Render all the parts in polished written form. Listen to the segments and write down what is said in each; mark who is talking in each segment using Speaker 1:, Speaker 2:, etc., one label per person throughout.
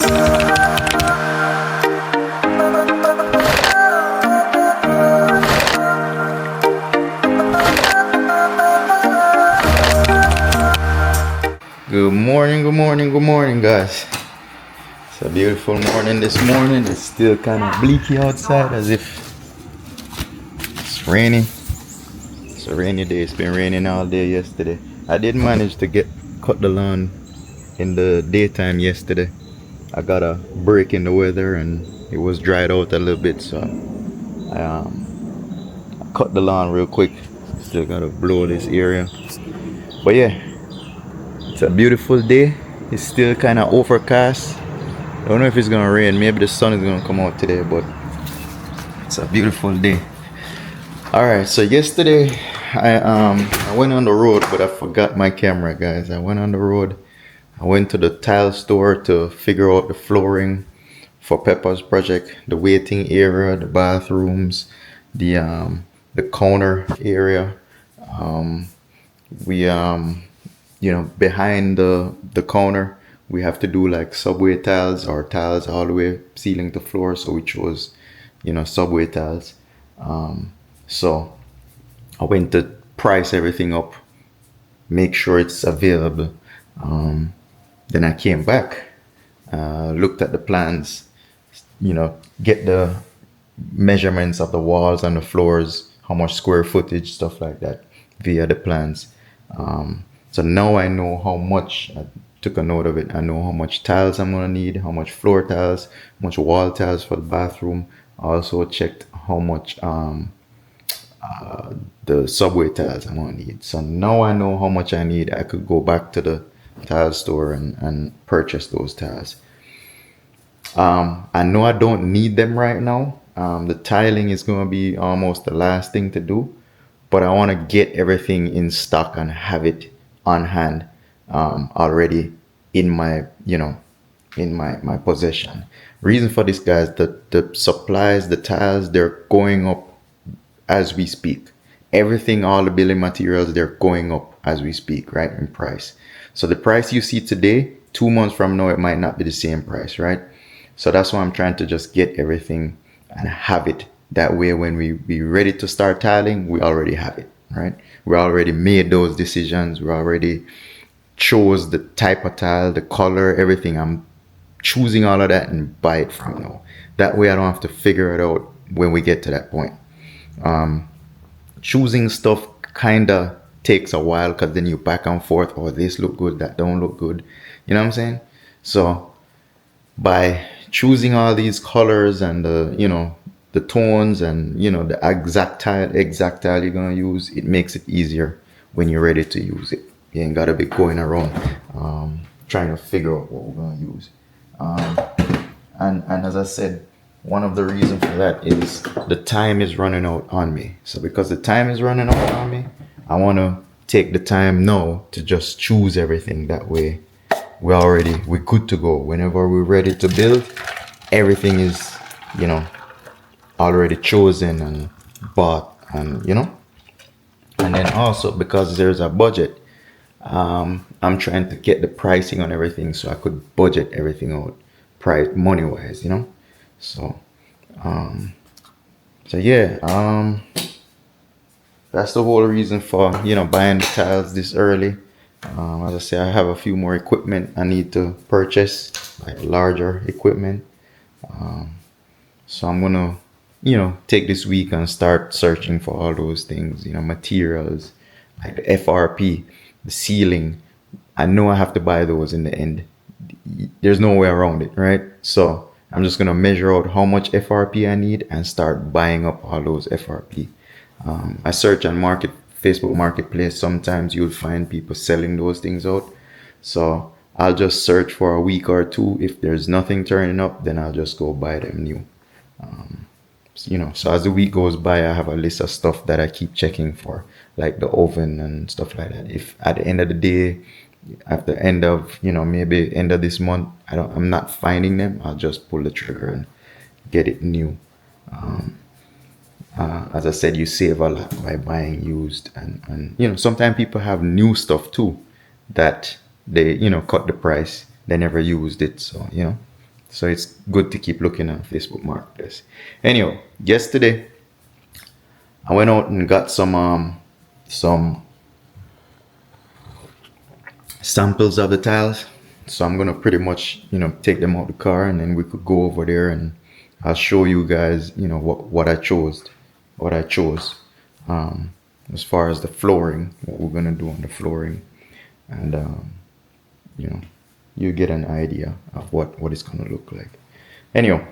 Speaker 1: Good morning, good morning, good morning, guys. It's a beautiful morning this morning. It's still kind of bleaky outside as if it's raining. It's a rainy day. It's been raining all day yesterday. I did manage to cut the lawn in the daytime yesterday. I got a break in the weather and it was dried out a little bit, so I cut the lawn real quick. Still gotta blow this area. But yeah, it's a beautiful day. It's still kind of overcast. I don't know if it's gonna rain. Maybe the sun is gonna come out today, but it's a beautiful day. All right, so yesterday I went on the road, but I forgot my camera, guys. I went on the road. I went to the tile store to figure out the flooring for Peppaz project, the waiting area, the bathrooms, the counter area. Um, we behind the counter we have to do like subway tiles or tiles all the way ceiling to floor, so we chose subway tiles. So I went to price everything up, make sure it's available. Then I came back, looked at the plans, get the measurements of the walls and the floors, how much square footage, stuff like that, via the plans. So now I know how much. I took a note of it. I know how much tiles I'm gonna need, how much floor tiles, how much wall tiles for the bathroom. I also checked how much the subway tiles I'm gonna need. So now I know how much I need. I could go back to the tile store and purchase those tiles. I know I don't need them right now. The tiling is gonna be almost the last thing to do, but I want to get everything in stock and have it on hand, already in my my possession. Reason for this, guys, the supplies, the tiles, they're going up as we speak. Everything, all the building materials, they're going up as we speak, right, in price. So the price you see today, 2 months from now, it might not be the same price, right? So that's why I'm trying to just get everything and have it. That way, when we be ready to start tiling, we already have it, right? We already made those decisions. We already chose the type of tile, the color, everything. I'm choosing all of that and buy it from now. That way I don't have to figure it out when we get to that point. Choosing stuff kind of takes a while because then you back and forth. Oh, this look good, that don't look good. You know what I'm saying? So by choosing all these colors and the tones and the exact tile you're gonna use, it makes it easier when you're ready to use it. You ain't gotta be going around trying to figure out what we're gonna use. And as I said, one of the reasons for that is the time is running out on me. So because the time is running out on me, I want to take the time now to just choose everything. That way we're good to go. Whenever we're ready to build, everything is already chosen and bought, and and then also because there's a budget, I'm trying to get the pricing on everything so I could budget everything out, price money wise, so yeah, that's the whole reason for buying the tiles this early. As I say, I have a few more equipment I need to purchase, like larger equipment. So I'm gonna take this week and start searching for all those things, materials like the FRP, the ceiling. I know I have to buy those in the end. There's no way around it, right? So I'm just gonna measure out how much FRP I need and start buying up all those FRP. I search on Facebook Marketplace. Sometimes you'll find people selling those things out. So I'll just search for a week or two. If there's nothing turning up, then I'll just go buy them new. So as the week goes by, I have a list of stuff that I keep checking for, like the oven and stuff like that. If at the end of the day, at the end of maybe end of this month, I'm not finding them, I'll just pull the trigger and get it new. As I said, you save a lot by buying used, and sometimes people have new stuff too that they cut the price, they never used it, so So it's good to keep looking at Facebook Marketplace. Anyway, yesterday I went out and got some samples of the tiles. So I'm gonna pretty much, take them out the car, and then we could go over there and I'll show you guys, what I chose, as far as the flooring, what we're gonna do on the flooring, and you get an idea of what it's gonna look like. Anyway,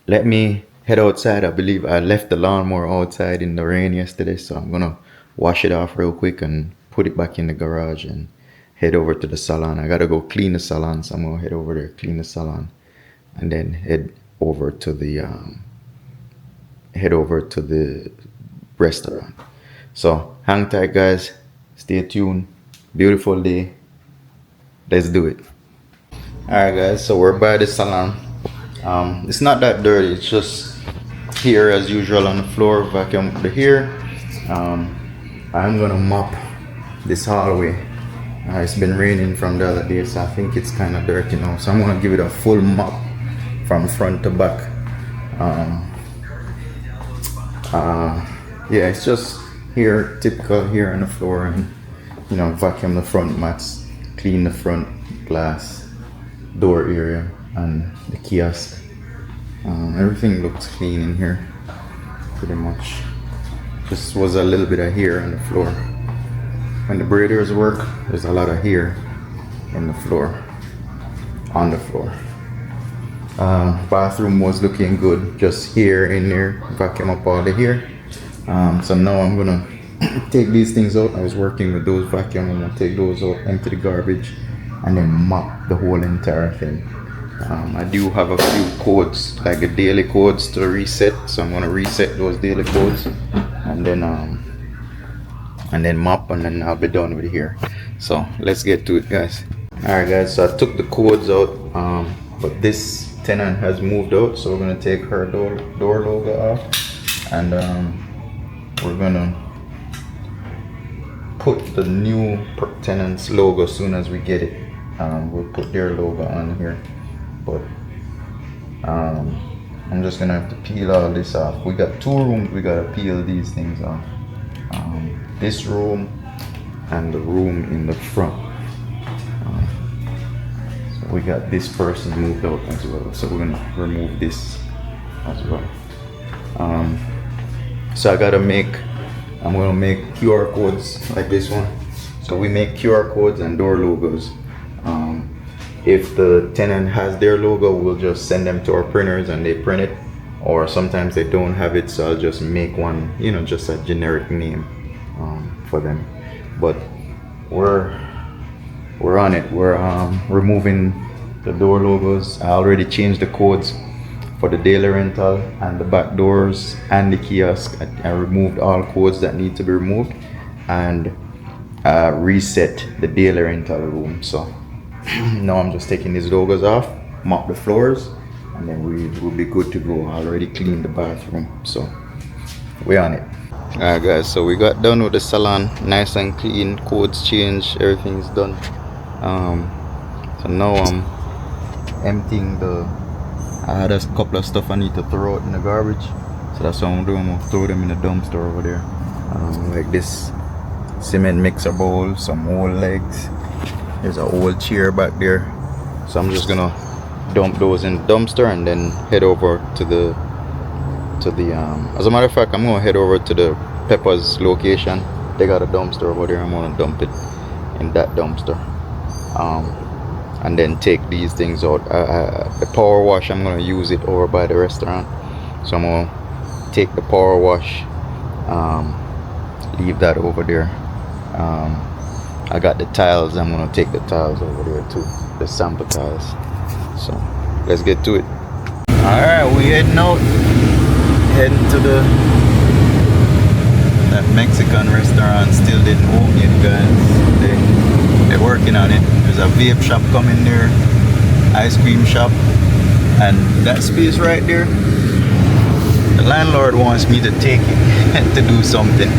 Speaker 1: let me head outside. I believe I left the lawnmower outside in the rain yesterday, so I'm gonna wash it off real quick and put it back in the garage and head over to the salon. I gotta go clean the salon, so I'm gonna head over there, clean the salon, and then head over to the restaurant. So hang tight, guys. Stay tuned. Beautiful day. Let's do it. Alright, guys, so we're by the salon. It's not that dirty, it's just here as usual on the floor. Vacuum the hair. I'm gonna mop this hallway. It's been raining from the other day, so I think it's kind of dirty now, so I'm gonna give it a full mop from front to back. Yeah, it's just here, typical here on the floor, and vacuum the front mats, clean the front glass door area and the kiosk. Everything looks clean in here, pretty much. Just was a little bit of hair on the floor. When the braiders work, there's a lot of hair in the floor, on the floor. Bathroom was looking good, just hair in there, vacuum up all the hair. So now I'm gonna take these things out. I was working with those vacuum. I'm gonna take those out, empty the garbage, and then mop the whole entire thing. I do have a few codes, like the daily codes to reset, so I'm gonna reset those daily codes, and then mop, and then I'll be done with here. So let's get to it, guys. Alright, guys, so I took the codes out, but this tenant has moved out, so we're gonna take her door logo off, and we're gonna put the new tenant's logo as soon as we get it. We'll put their logo on here, but I'm just gonna have to peel all this off. We got 2 rooms, we gotta peel these things off. This room and the room in the front. So we got this person moved out as well, so we're gonna remove this as well. So I'm gonna make QR codes like this one. So we make QR codes and door logos. If the tenant has their logo, we'll just send them to our printers and they print it, or sometimes they don't have it, so I'll just make one, just a generic name for them. But we're on it. We're removing the door logos. I already changed the codes for the daily rental and the back doors and the kiosk. I removed all codes that need to be removed, and reset the daily rental room. So now I'm just taking these logos off, mop the floors, and then we will be good to go. I already cleaned the bathroom, so we're on it. Alright, guys, so we got done with the salon, nice and clean, codes changed, everything's done. So now I'm emptying I had a couple of stuff I need to throw out in the garbage, so that's what I'm doing. I'm gonna throw them in the dumpster over there. Like this cement mixer bowl, some old legs, there's an old chair back there, so I'm just gonna dump those in the dumpster and then head over to the as a matter of fact, I'm gonna head over to the Peppaz location. They got a dumpster over there. I'm gonna dump it in that dumpster, and then take these things out. The power wash, I'm gonna use it over by the restaurant, so I'm gonna take the power wash, leave that over there. I got the tiles. I'm gonna take the tiles over there too, the sample tiles. So let's get to it. All right, we heading out, heading to that Mexican restaurant. Still didn't open yet, guys. They're working on it. There's a vape shop coming there, ice cream shop, and that space right there, the landlord wants me to take it to do something.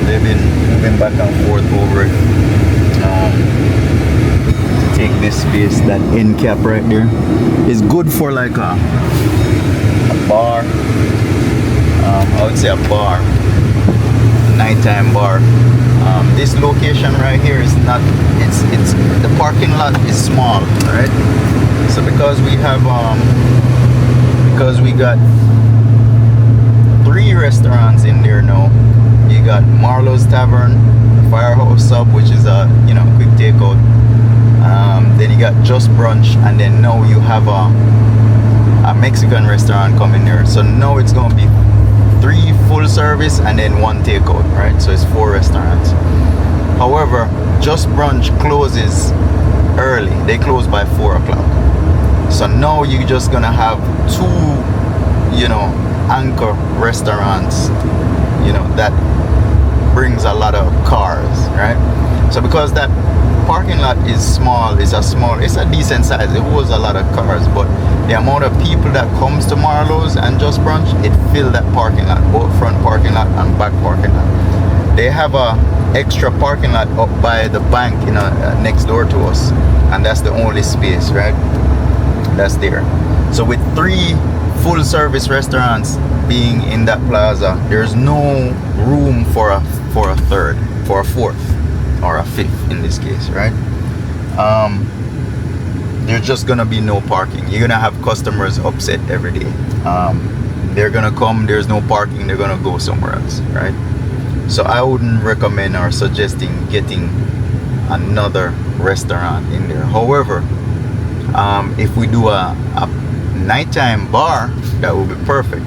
Speaker 1: They've been back and forth over it, to take this space, that end cap right there. It's good for like a bar. I would say a bar, nighttime bar. This location right here is not, it's the parking lot is small, right? So because we have because we got 3 restaurants in there now. You got Marlowe's Tavern, Firehouse Sub, which is a quick takeout. Then you got Just Brunch, and then now you have a Mexican restaurant coming there. So now it's gonna be 3 full service and then 1 takeout, right? So it's 4 restaurants. However, Just Brunch closes early. They close by 4 o'clock. So now you're just gonna have 2, anchor restaurants, that brings a lot of cars, right? So because that parking lot is small, it's a decent size. It holds a lot of cars, but the amount of people that comes to Marlowe's and Just Brunch, it fills that parking lot, both front parking lot and back parking lot. They have a extra parking lot up by the bank, next door to us, and that's the only space, right? That's there. So with 3 full service restaurants being in that plaza, there's no room for a third, for a 4th, or a 5th in this case, right? There's just gonna be no parking. You're gonna have customers upset every day. They're gonna come, there's no parking, they're gonna go somewhere else, right? So I wouldn't recommend or suggesting getting another restaurant in there. However, if we do a nighttime bar, that would be perfect,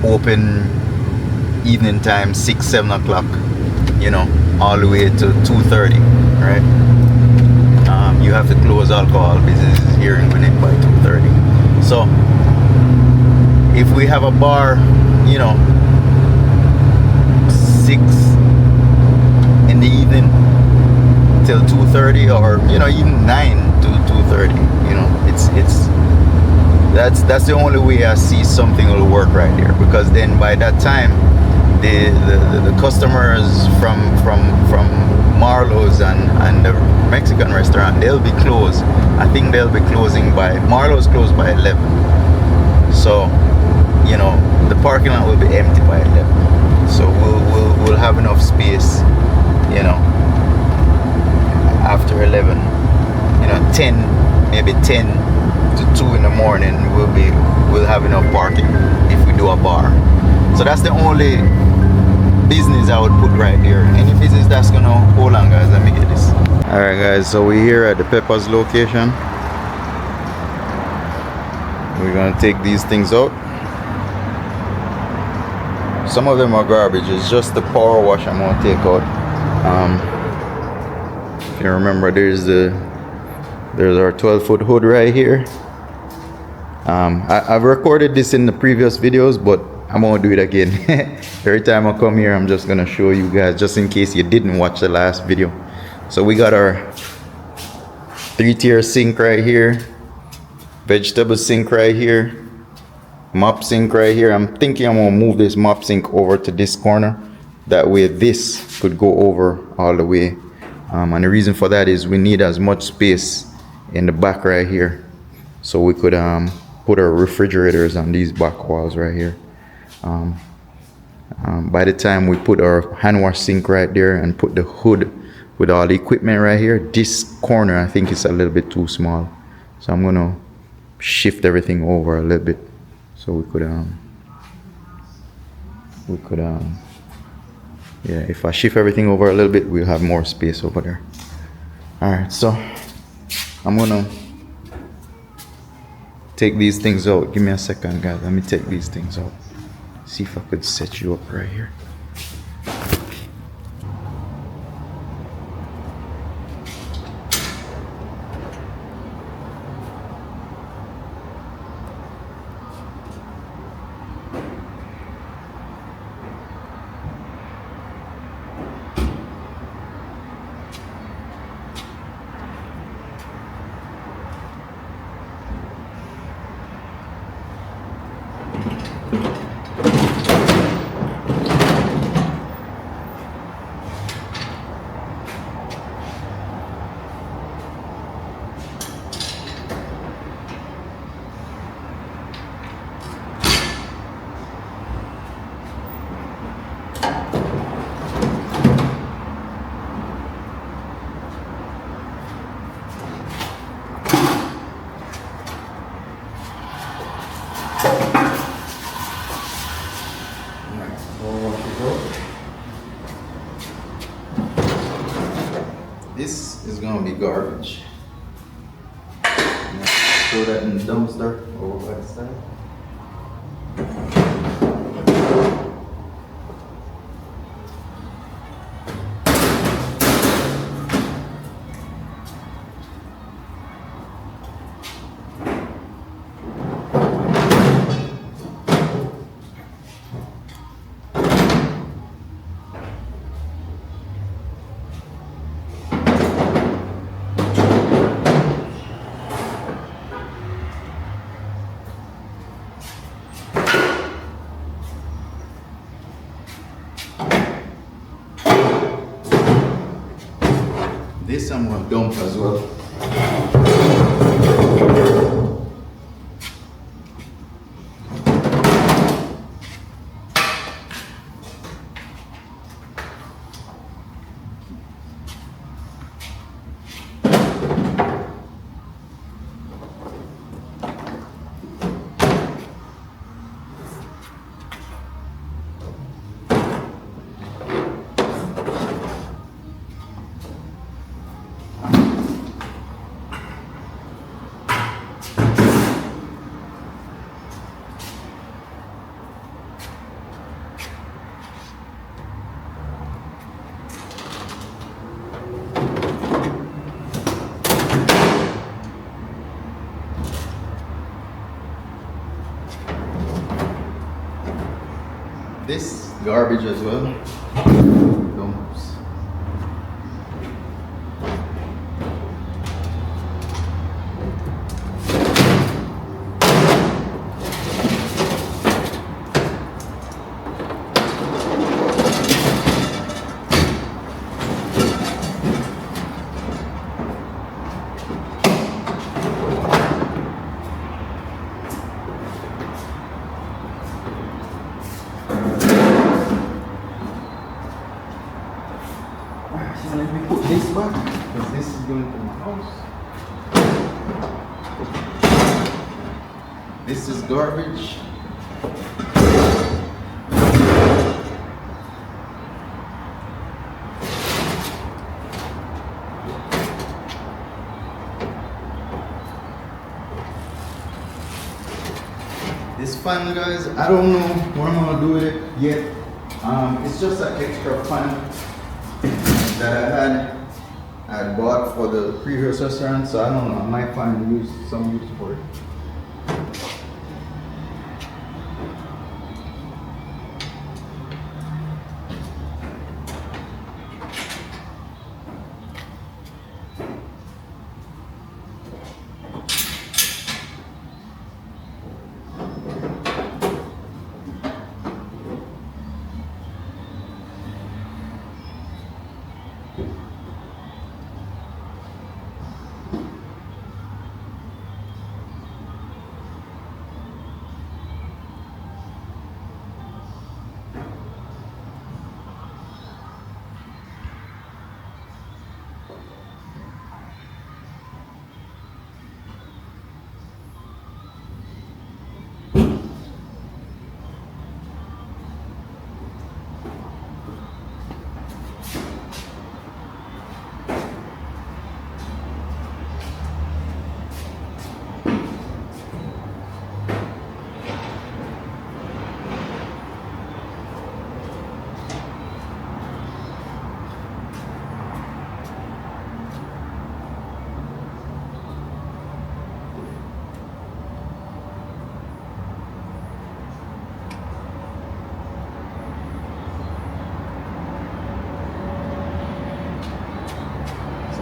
Speaker 1: open evening time, 6-7 o'clock, all the way to 2:30, right? You have to close alcohol businesses here in Gwinnett by 2:30. So if we have a bar, 6 in the evening till 2:30, or even 9 to 2:30, that's the only way I see something will work right there, because then by that time the customers from Marlowe's and the Mexican restaurant, they'll be closed. I think they'll be closing by, Marlowe's closed by 11. So the parking lot will be empty by 11. So we'll have enough space, after 11, 10, maybe 10 to 2 in the morning, we'll have enough parking if we do a bar. So that's the only business I would put right there. Any business that's gonna hold on, guys. Let me get this. All right, guys. So we're here at the Peppaz location. We're gonna take these things out. Some of them are garbage. It's just the power wash I'm gonna take out. If you remember, there's our 12-foot hood right here. I've recorded this in the previous videos, but I'm gonna do it again. Every time I come here, I'm just gonna show you guys, just in case you didn't watch the last video. So we got our 3-tier sink right here, vegetable sink right here, mop sink right here. I'm thinking I'm gonna move this mop sink over to this corner. That way this could go over all the way. And the reason for that is we need as much space in the back right here, so we could put our refrigerators on these back walls right here. By the time we put our hand wash sink right there and put the hood with all the equipment right here, this corner I think is a little bit too small, so I'm gonna shift everything over a little bit so we could yeah, if I shift everything over a little bit, we'll have more space over there. All right, so I'm gonna take these things out. Give me a second, guys. Let me take these things out. See if I could set you up right here. garbage. Throw that in the dumpster over by the side. This I'm gonna dump as well. This garbage as well. Dumps. So let me put this back because this is going to my house. This is garbage. This fan, guys, I don't know what I'm gonna do with it yet. It's just an extra fan that I had bought for the previous restaurant, so I don't know, I might find some use for it.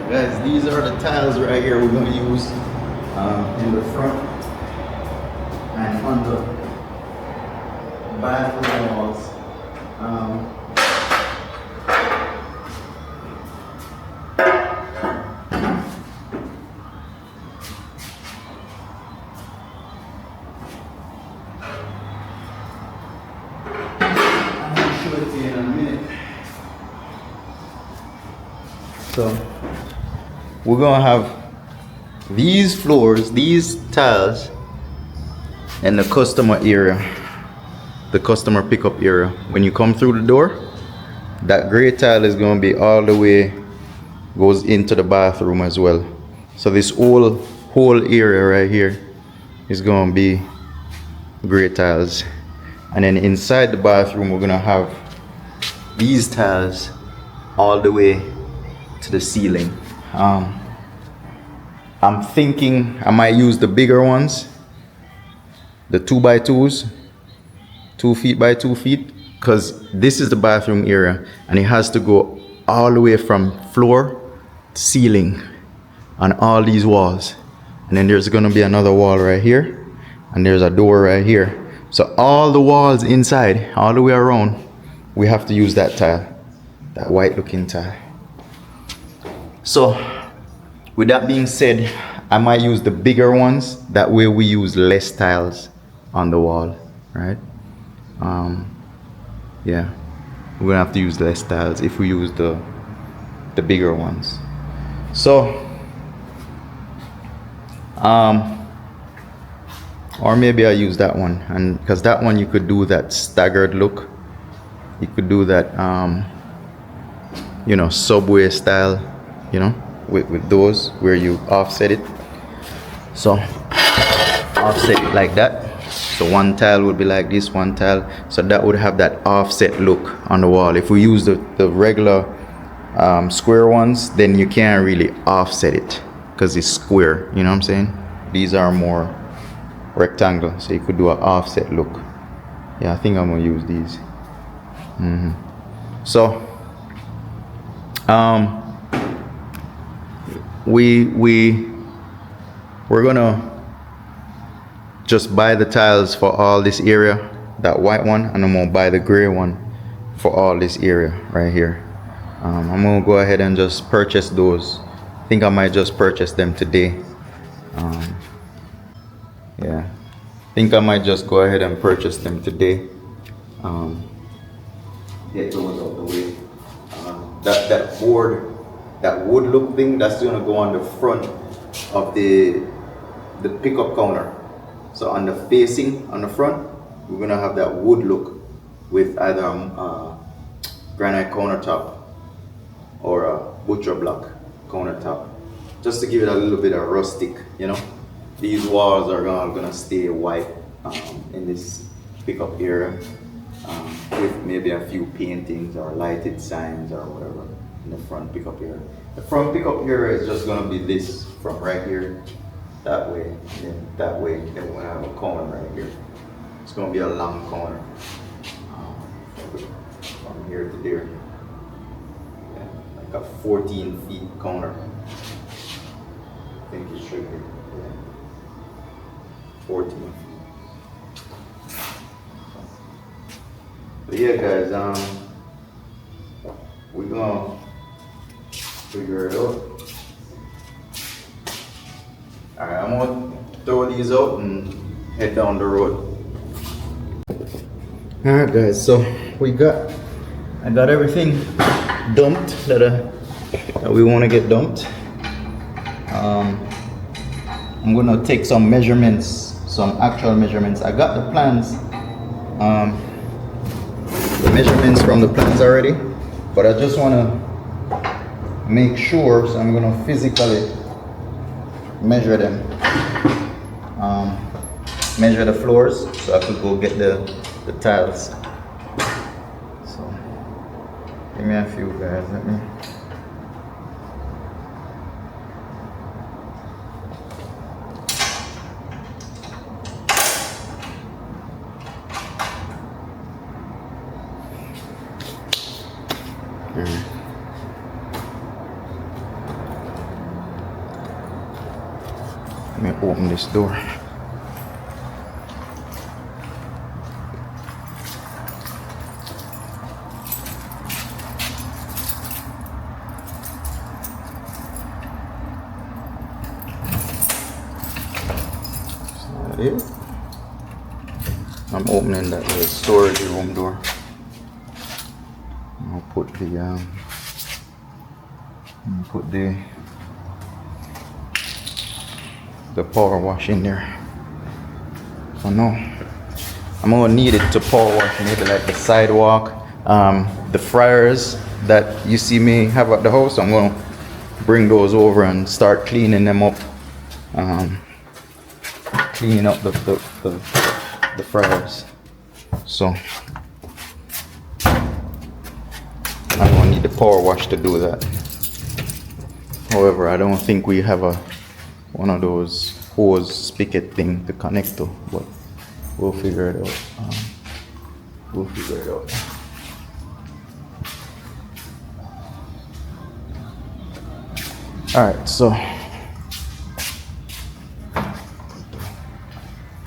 Speaker 1: Guys, these are the tiles right here we're going to use in the front and on the bathroom walls. I'll show it to you in a minute. So we're gonna have these floors, these tiles, and the customer area, the customer pickup area. When you come through the door, that gray tile is gonna be all the way goes into the bathroom as well. So this whole area right here is gonna be gray tiles. And then inside the bathroom we're gonna have these tiles all the way to the ceiling. I'm thinking I might use the bigger ones, the 2x2s, 2 feet by 2 feet, because this is the bathroom area and it has to go all the way from floor to ceiling on all these walls. And then there's gonna be another wall right here, and there's a door right here. So all the walls inside, all the way around, we have to use that tile, that white looking tile. So with that being said, I might use the bigger ones. That way we use less tiles on the wall, right? Yeah, we're gonna have to use less tiles if we use the bigger ones. So or maybe I use that one, and because that one you could do that staggered look. You could do that you know, subway style, you know, with those where you offset it. So offset it like that. So one tile would be like this, one tile. So that would have that offset look on the wall. If we use the regular square ones, then you can't really offset it because it's square, you know what I'm saying? These are more rectangle, so you could do an offset look. Yeah, I think I'm gonna use these. So we're gonna just buy the tiles for all this area, that white one, and I'm gonna buy the gray one for all this area right here. I'm gonna go ahead and just purchase those. I think I might just purchase them today. Yeah, I think I might just go ahead and purchase them today. Get those out the way. That board, that wood look thing, that's gonna go on the front of the pickup counter. So on the facing on the front, we're gonna have that wood look with either granite countertop or a butcher block countertop, just to give it a little bit of rustic, you know. These walls are gonna stay white in this pickup area, with maybe a few paintings or lighted signs or whatever in the front pickup area. The front pickup area is just gonna be this from right here, that way, and then that way. Then we're gonna have a corner right here. It's gonna be a long corner from here to there. Yeah, like a 14 feet corner. I think it should be. Yeah. 14 feet. But yeah, guys, we're gonna figure it out. Alright, I'm gonna throw these out and head down the road. Alright guys, so I got everything dumped that we want to get dumped. I'm gonna take some measurements, some actual measurements. I got the plans, the measurements from the plans already, but I just want to make sure, so I'm gonna physically measure them, measure the floors, so I could go get the tiles. So give me a few, guys. Let me. Let me open this door. Is that it? I'm opening that little storage room door. I'll put the power wash in there. Oh no, I'm gonna need it to power wash maybe like the sidewalk, the fryers that you see me have at the house. I'm gonna bring those over and start cleaning them up. Um, Cleaning up the fryers. So I don't need the power wash to do that. However, I don't think we have one of those hose spigot thing to connect to, but we'll figure it out. We'll figure it out. All right, so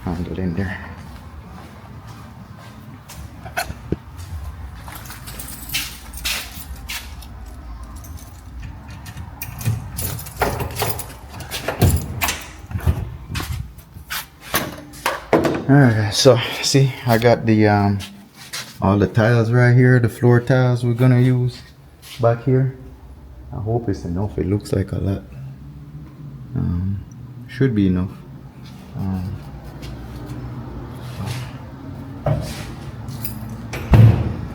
Speaker 1: handle in there. Alright, so see, I got the all the tiles right here, the floor tiles we're gonna use back here. I hope it's enough. It looks like a lot. Should be enough.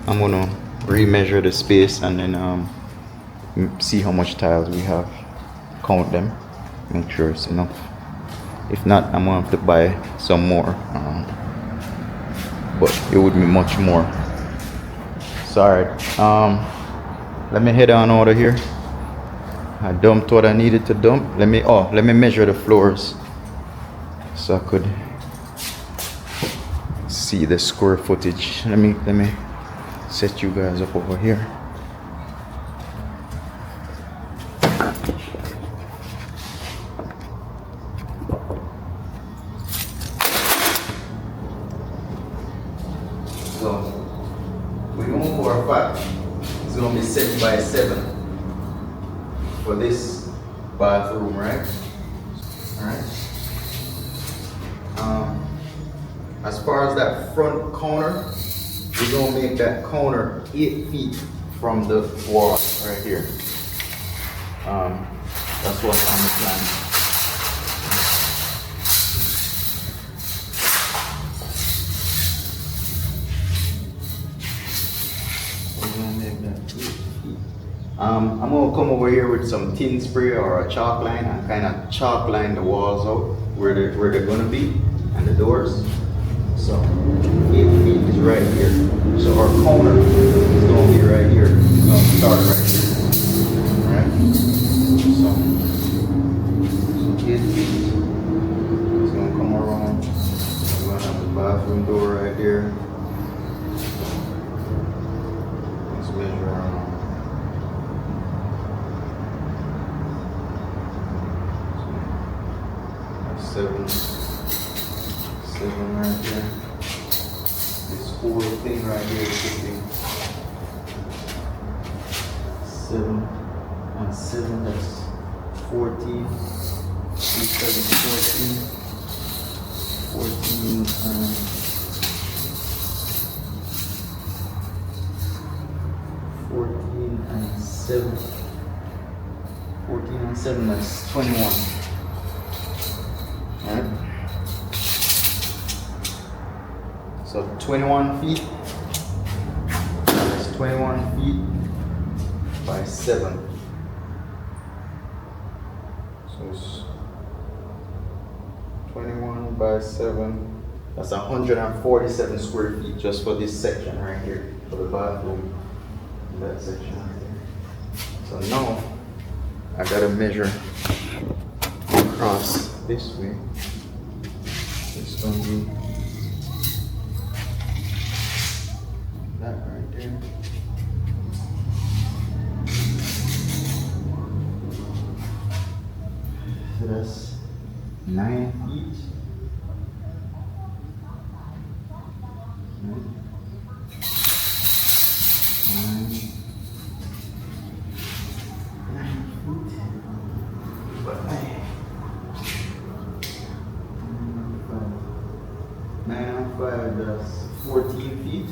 Speaker 1: I'm gonna remeasure the space and then see how much tiles we have, count them, make sure it's enough. If not, I'm gonna have to buy some more, but it would be much more. Sorry. Let me head on out of here. I dumped what I needed to dump. Let me measure the floors so I could see the square footage. Let me set you guys up over here. So we're going for a 5. It's going to be 7 by 7 for this bathroom, right? All right. As far as that front corner, we're going to make that corner 8 feet from the wall right here. That's what's on the plan. I'm gonna come over here with some tin spray or a chalk line and kind of chalk line the walls out where they're gonna be and the doors. So 8 feet is right here. So our corner is gonna be right here. It's gonna start right here. Alright? So 8 feet. It's gonna come around. We're gonna have the bathroom door right here. Let's measure around. 7 right here. This whole thing right here is 7 and 7, that's 14. 7, 14 and 14 and 7. 14 and 7, that's 21. Alright. So 21 feet. That's 21 feet by 7. So it's 21 by 7. That's 147 square feet just for this section right here, for the bathroom. That section right there. So now I gotta measure across this way. It's gonna be that right there. So that's 9 feet. 9 feet. 9 and 5, that's 14 feet.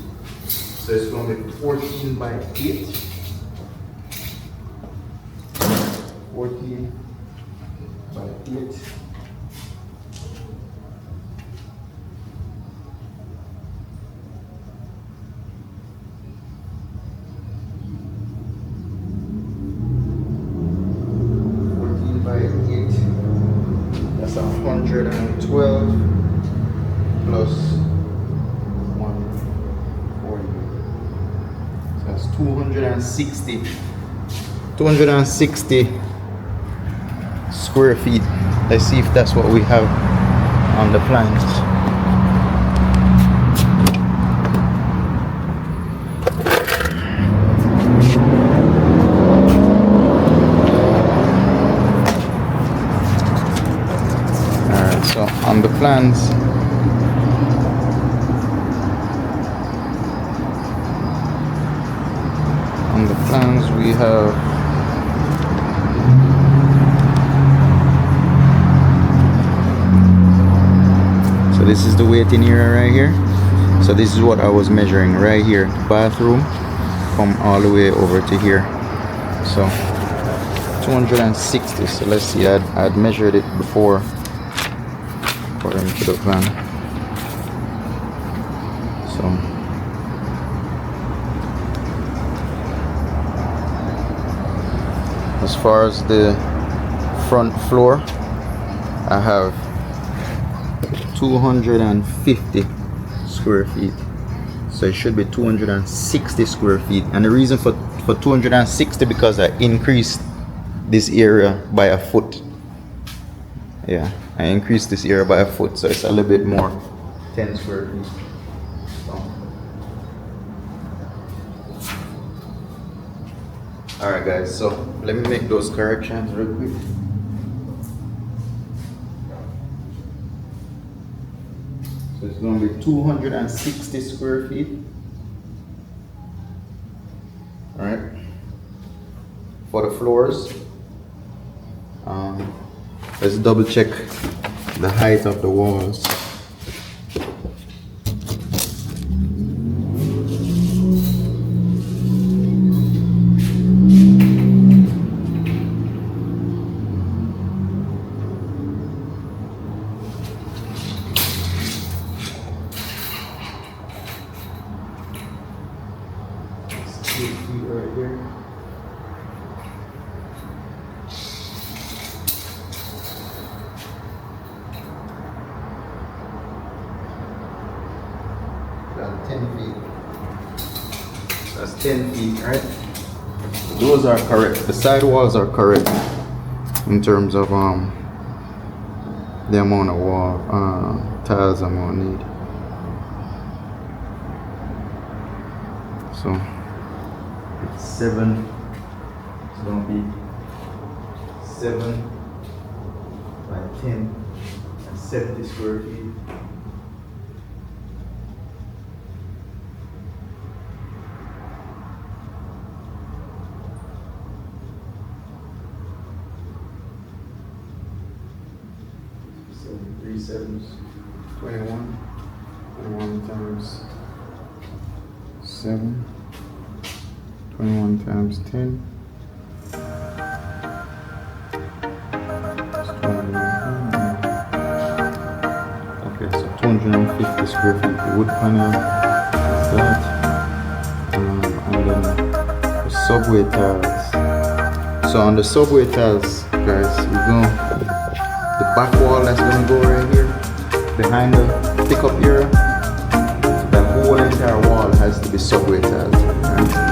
Speaker 1: So it's going to be 14 by 8. 14 by 8. That's 112 plus 140. So that's 260. 260 square feet. Let's see if that's what we have on the plans. Alright, so on the plans, we have so this is the waiting area right here. So this is what I was measuring right here. Bathroom from all the way over to here. So 260. So let's see, I'd measured it before according to the plan. So as far as the front floor, I have 250 square feet. So it should be 260 square feet. And the reason for 260 because I increased this area by a foot. Yeah, I increased this area by a foot, so it's a little bit more, 10 square feet. So. Alright guys, so let me make those corrections real quick. So it's going to be 260 square feet. Alright. For the floors, let's double check the height of the walls. Right here. About 10 feet. That's 10 feet, right? Those are correct. The side walls are correct in terms of the amount of wall tiles I'm gonna need. So 7, it's gonna be 7 by 10 and 70 square feet. So 3 sevens, 21. 21 times 7. 21 times 10. Okay, so 250 square feet. The wood panel, that, and then the subway tiles. So on the subway tiles, guys, the back wall that's gonna go right here behind the pickup area. The whole entire wall has to be subway tiles. Right?